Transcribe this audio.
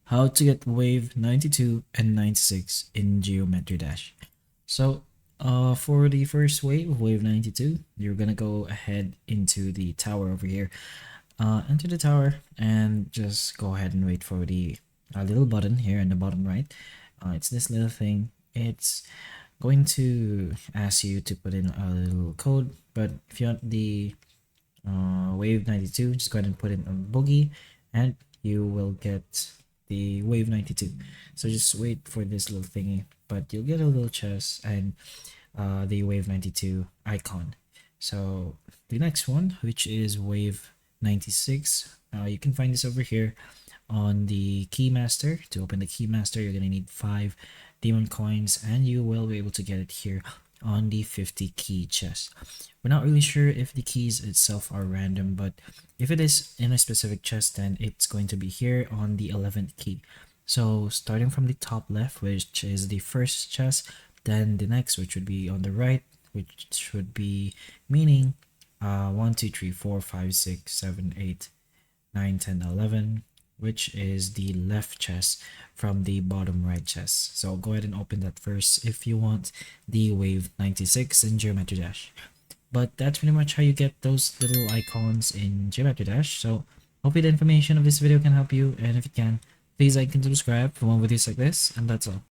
how to get wave 92 and 96 in Geometry Dash. So for the first wave 92, you're gonna go ahead into the tower over here. Enter the tower and just go ahead and wait for the little button here in the bottom right. It's this little thing. It's going to ask you to put in a little code, but if you want the wave 92, just go ahead and put in a boogie and you will get the wave 92. So just wait for this little thingy, but you'll get a little chest and the wave 92 icon. So the next one, which is wave 96, you can find this over here on the Keymaster. To open the Keymaster, you're gonna need 5 demon coins and you will be able to get it here on the 50 key chest. We're not really sure if the keys itself are random, but if it is in a specific chest, then it's going to be here on the 11th key. So starting from the top left, which is the first chest, then the next, which would be on the right, which should be meaning 1 2 3 4 5 6 7 8 9 10 11, which is the left chest from the bottom right chest. So go ahead and open that first if you want the wave 96 in Geometry Dash. But that's pretty much how you get those little icons in Geometry Dash. So hopefully the information of this video can help you, and if it can, please like and subscribe for more videos like this, and that's all.